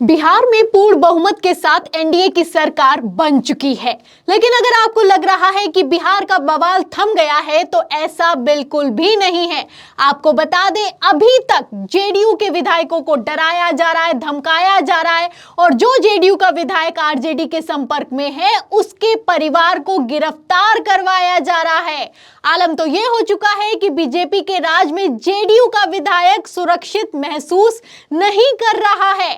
बिहार में पूर्ण बहुमत के साथ एनडीए की सरकार बन चुकी है। लेकिन अगर आपको लग रहा है कि बिहार का बवाल थम गया है तो ऐसा बिल्कुल भी नहीं है। आपको बता दें, अभी तक जेडीयू के विधायकों को डराया जा रहा है, धमकाया जा रहा है और जो जेडीयू का विधायक आरजेडी के संपर्क में है उसके परिवार को गिरफ्तार करवाया जा रहा है। आलम तो यह हो चुका है कि बीजेपी के राज में जेडीयू का विधायक सुरक्षित महसूस नहीं कर रहा है।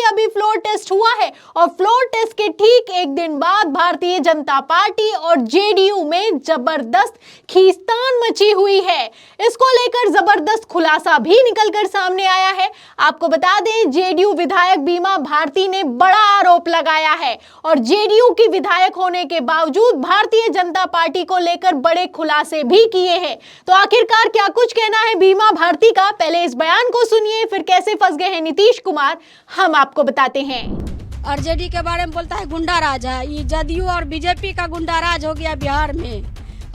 अभी फ्लोर टेस्ट हुआ है और फ्लोर टेस्ट के ठीक एक दिन बाद भारतीय जनता पार्टी और जेडीयू में जबरदस्त खींचतान मची हुई है। इसको लेकर जबरदस्त खुलासा भी निकलकर सामने आया है। आपको बता दें, जेडीयू विधायक बीमा भारती ने बड़ा आरोप लगाया है और जेडीयू की विधायक होने के बावजूद भारतीय जनता पार्टी को लेकर बड़े खुलासे भी किए हैं। तो आखिरकार क्या कुछ कहना है बीमा भारती का, पहले इस बयान को सुनिए, फिर कैसे फंस गए हैं नीतीश कुमार हम आपको बताते हैं। आरजेडी के बारे में बोलता है गुंडा राज है। ये जदयू और बीजेपी का गुंडा राज हो गया बिहार में।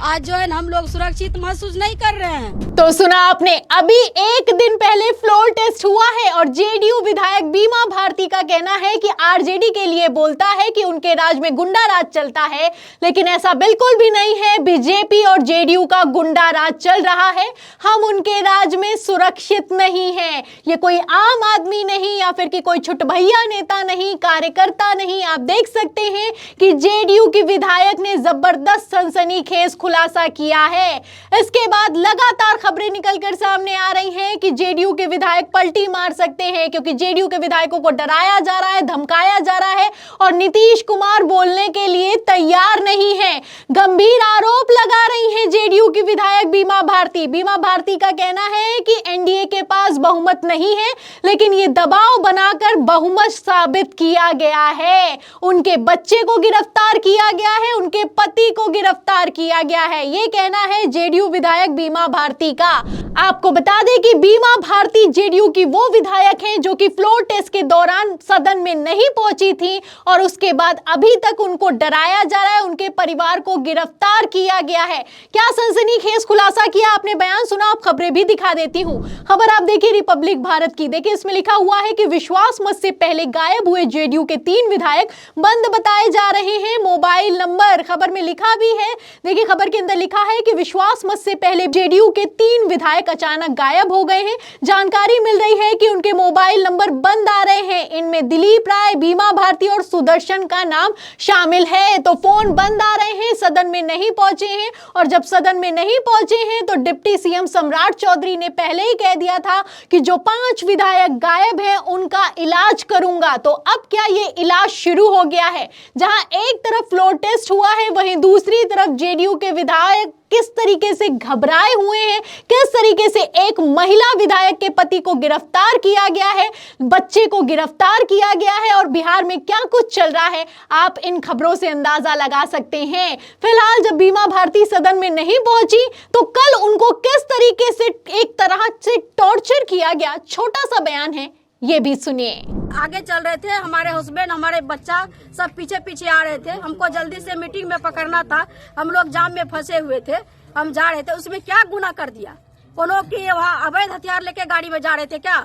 आज जो है हम लोग सुरक्षित महसूस नहीं कर रहे हैं। तो सुना आपने, अभी एक दिन पहले फ्लोर टेस्ट हुआ है और जेडीयू विधायक बीमा भारती का कहना है कि आरजेडी के लिए बोलता है कि उनके राज में गुंडा राज चलता है, लेकिन ऐसा बिल्कुल भी नहीं है। बीजेपी और जेडीयू का गुंडा राज चल रहा है। हम उनके राज में सुरक्षित नहीं है। ये कोई आम आदमी नहीं या फिर कि कोई छुटभैया नेता नहीं, कार्यकर्ता नहीं। आप देख सकते हैं कि जेडीयू की विधायक ने जबरदस्त सनसनीखेज खुलासा किया है। इसके बाद लगातार खबरें निकलकर सामने आ रही हैं कि जेडीयू के विधायक पलटी मार सकते हैं, क्योंकि जेडीयू के विधायकों को डराया जा रहा है, धमकाया जा रहा है और नीतीश कुमार बोलने के लिए तैयार नहीं है। गंभीर आरोप लगा रही हैं जेडीयू की विधायक बीमा भारती। बीमा भारती का कहना है कि एनडीए के पास बहुमत नहीं है, लेकिन ये दबाव बनाकर बहुमत साबित किया गया है। उनके बच्चे को गिरफ्तार किया गया है, उनके पति को गिरफ्तार किया गया है। ये कहना है जेडीयू विधायक बीमा भारती का। आपको बता दें कि बीमा भारती जेडीयू की वो विधायक हैं जो कि फ्लोर टेस्ट के दौरान सदन में नहीं पहुंची थी और उसके बाद अभी तक उनको डराया जा रहा है, उनके परिवार को गिरफ्तार किया गया है। क्या सनसनीखेज खुलासा किया आपने, बयान सुना, आप खबरें भी दिखा देती हूं। खबर आप देखिए रिपब्लिक भारत की। देखिए इसमें लिखा हुआ है कि विश्वास मत से पहले गायब हुए जेडीयू के 3 विधायक बंद बताए जा रहे हैं मोबाइल नंबर। खबर में लिखा भी है, देखिए खबर के अंदर लिखा है कि विश्वास मत से पहले जेडीयू के 3 विधायक अचानक गायब हो गए हैं। जानकारी मिल रही है कि उनके मोबाइल नंबर बंद आ रहे हैं। इनमें दिलीप राय, बीमा भारती और सुदर्शन का नाम शामिल है। तो फोन बंद आ रहे हैं, सदन में नहीं पहुंचे हैं और जब सदन में नहीं पहुंचे हैं तो डिप्टी सीएम सम्राट चौधरी ने पहले ही कह दिया था कि जो 5 विधायक गायब हैं उनका इलाज करूंगा। तो अब क्या ये इलाज शुरू हो गया है? जहां एक तरफ फ्लोर टेस्ट हुआ है, वहीं दूसरी तरफ जेडीयू के विधायक किस तरीके से घबराए हुए हैं, किस तरीके से एक महिला विधायक के पति को गिरफ्तार किया गया है, बच्चे को गिरफ्तार किया गया है और बिहार में क्या कुछ चल रहा है, आप इन खबरों से अंदाजा लगा सकते हैं। फिलहाल जब बीमा भारती सदन में नहीं पहुंची तो कल उनको किस तरीके से एक तरह से टॉर्चर किया गया, छोटा सा बयान है, ये भी सुनिए। आगे चल रहे थे, हमारे हस्बैंड हमारे बच्चा सब पीछे पीछे आ रहे थे। हमको जल्दी से मीटिंग में पकड़ना था, हम लोग जाम में फंसे हुए थे, हम जा रहे थे। उसमें क्या गुनाह कर दिया? कोनो की वहाँ अवैध हथियार लेके गाड़ी में जा रहे थे क्या?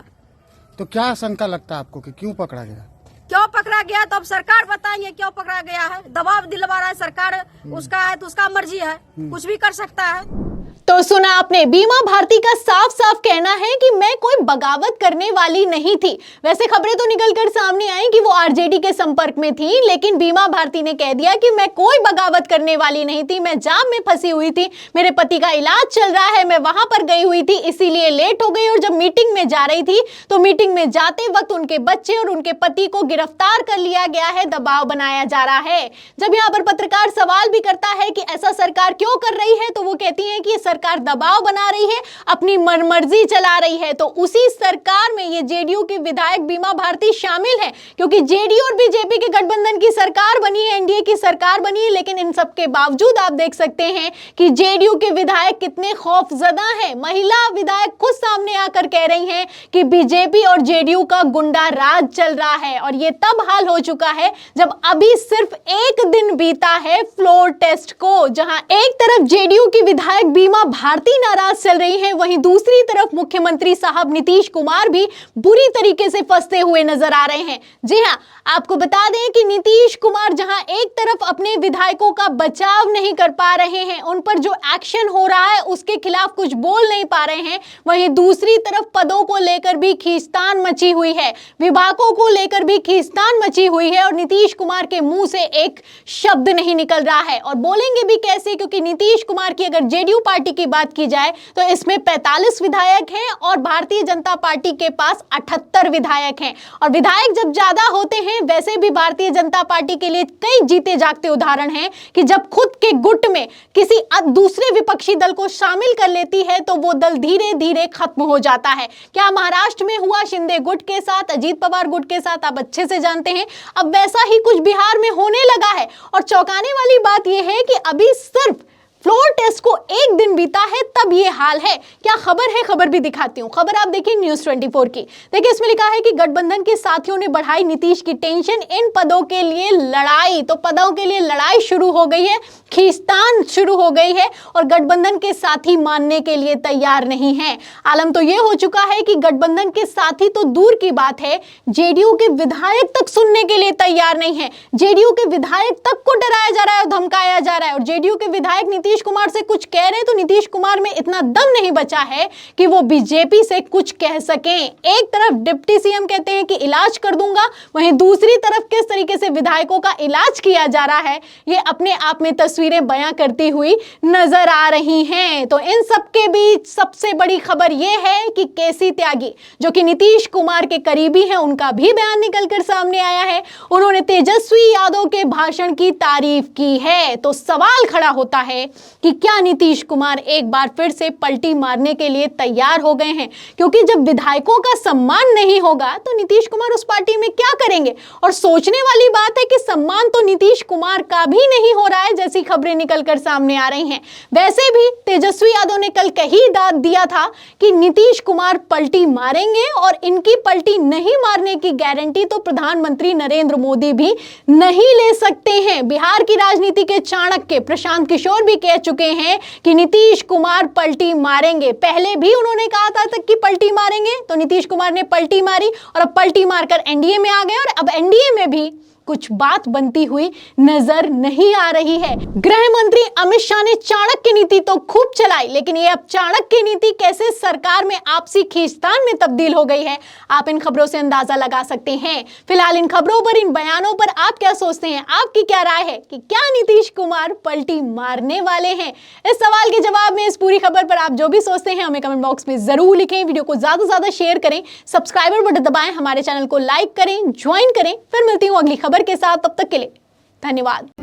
तो क्या शंका लगता है आपको कि क्यों पकड़ा गया? क्यों पकड़ा गया तो अब सरकार बताएंगे क्यों पकड़ा गया है। दबाव दिलवा रहा है सरकार, उसका है तो उसका मर्जी है, कुछ भी कर सकता है। तो सुना आपने, बीमा भारती का साफ साफ कहना है कि मैं कोई बगावत करने वाली नहीं थी। वैसे खबरें तो निकलकर सामने आई कि वो आरजेडी के संपर्क में थी, लेकिन बीमा भारती ने कह दिया कि मैं कोई बगावत करने वाली नहीं थी, मैं जाम में फंसी हुई थी, मेरे पति का इलाज चल रहा है, मैं वहां पर गई हुई थी, इसीलिए लेट हो गई। और जब मीटिंग में जा रही थी तो मीटिंग में जाते वक्त उनके बच्चे और उनके पति को गिरफ्तार कर लिया गया है, दबाव बनाया जा रहा है। जब यहाँ पर पत्रकार सवाल भी करता है कि ऐसा सरकार क्यों कर रही है, तो वो कहती है कि सरकार दबाव बना रही है, अपनी मनमर्जी चला रही है। तो उसी सरकार में ये जेडीयू के विधायक बीमा भारती शामिल है, क्योंकि जेडीयू और बीजेपी के गठबंधन की सरकार बनी है, एनडीए की सरकार बनी है। लेकिन इन सब के बावजूद आप देख सकते हैं कि जेडीयू के विधायक कितने खौफजदा हैं। महिला विधायक खुद सामने आकर कह रही हैं कि बीजेपी और जेडीयू का गुंडा राज चल रहा है और ये तब हाल हो चुका है जब अभी सिर्फ एक दिन बीता है फ्लोर टेस्ट को, जहां एक तरफ जेडीयू की विधायक बीमा भारती नाराज चल रही हैं, वहीं दूसरी तरफ मुख्यमंत्री साहब नीतीश कुमार भी बुरी तरीके से फंसते हुए नजर आ रहे हैं। जी हां, आपको बता दें कि नीतीश कुमार जहां एक तरफ अपने विधायकों का बचाव नहीं कर पा रहे हैं, उन पर जो एक्शन हो रहा है उसके खिलाफ कुछ बोल नहीं पा रहे हैं, वहीं दूसरी तरफ पदों को लेकर भी खींचतान मची हुई है, विभागों को लेकर भी खींचतान मची हुई है और नीतीश कुमार के मुंह से एक शब्द नहीं निकल रहा है। और बोलेंगे भी कैसे, क्योंकि नीतीश कुमार की अगर जेडीयू पार्टी की बात की जाए तो इसमें 45 विधायक हैं और भारतीय जनता पार्टी के पास 78 विधायक हैं। और विधायक जब ज्यादा होते हैं, वैसे भी भारतीय जनता पार्टी के लिए कई जीते जागते उदाहरण हैं कि जब खुद के गुट में किसी दूसरे विपक्षी दल को शामिल कर लेती है तो वो दल धीरे धीरे खत्म हो जाता है। क्या महाराष्ट्र में हुआ शिंदे गुट के साथ, अजीत पवार गुट के साथ, आप अच्छे से जानते हैं। अब वैसा ही कुछ बिहार में होने लगा है। और चौंकाने वाली बात यह है कि अभी सिर्फ फ्लोर टेस्ट को एक दिन बीता है तब ये हाल है। क्या खबर है, खबर भी दिखाती हूं। खबर आप देखिए न्यूज़ 24 की। देखिए इसमें लिखा है कि गठबंधन के साथियों ने बढ़ाई नीतीश की टेंशन, इन पदों के लिए लड़ाई। तो पदों के लिए लड़ाई शुरू हो गई है, खींचतान शुरू हो गई है और गठबंधन के साथी मानने के लिए तैयार नहीं है। आलम तो ये हो चुका है कि गठबंधन के साथी तो दूर की बात है, जेडीयू के विधायक तक सुनने के लिए तैयार नहीं है। जेडीयू के विधायक तक को डराया जा रहा है और धमकाया जा रहा है। और जेडीयू के विधायक नीतीश कुमार से कुछ कह रहे हैं तो नीतीश कुमार में इतना दम नहीं बचा है कि वो बीजेपी से कुछ कह सकें। एक तरफ डिप्टी सीएम कहते हैं कि इलाज कर दूंगा, वहीं दूसरी तरफ किस तरीके से विधायकों का इलाज किया जा रहा है, ये अपने आप में तस्वीरें बयां करती हुई नजर आ रही हैं। तो इन सब के बीच सबसे बड़ी खबर यह है कि केसी त्यागी, जो कि नीतीश कुमार के करीबी हैं, उनका भी बयान निकलकर सामने आया है। उन्होंने तेजस्वी यादव के भाषण की तारीफ की है। तो सवाल खड़ा होता है कि क्या नीतीश कुमार एक बार फिर से पलटी मारने के लिए तैयार हो गए हैं, क्योंकि जब विधायकों का सम्मान नहीं होगा तो नीतीश कुमार उस पार्टी में क्या करेंगे। और सोचने वाली बात है कि सम्मान तो नीतीश कुमार का भी नहीं हो रहा है, जैसी खबरें निकलकर सामने आ रही हैं। वैसे भी तेजस्वी यादव ने कल कही दाद दिया था कि नीतीश कुमार पलटी मारेंगे और इनकी पलटी नहीं मारने की गारंटी तो प्रधानमंत्री नरेंद्र मोदी भी नहीं ले सकते हैं। बिहार की राजनीति के चाणक्य प्रशांत किशोर भी कह चुके हैं कि नीतीश कुमार पलटी मारेंगे। पहले भी उन्होंने कहा था तक कि पलटी मारेंगे, तो नीतीश कुमार ने पलटी मारी और अब पलटी मारकर एनडीए में आ गए और अब एनडीए में भी कुछ बात बनती हुई नजर नहीं आ रही है। गृह मंत्री अमित शाह ने चाणक्य नीति तो खूब चलाई, लेकिन ये अब चाणक्य नीति कैसे सरकार में आपसी खींचतान में तब्दील हो गई है, आप इन खबरों से अंदाजा लगा सकते हैं। फिलहाल इन खबरों पर, इन बयानों पर आप क्या सोचते हैं, आपकी क्या राय है कि क्या नीतीश कुमार पलटी मारने वाले हैं? इस सवाल के जवाब में, इस पूरी खबर पर आप जो भी सोचते हैं हमें कमेंट बॉक्स में जरूर लिखें। वीडियो को ज्यादा से ज्यादा शेयर करें, सब्सक्राइबर बटन दबाएं, हमारे चैनल को लाइक करें, ज्वाइन करें। फिर मिलती हूँ अगली खबर के साथ, तब तक के लिए धन्यवाद।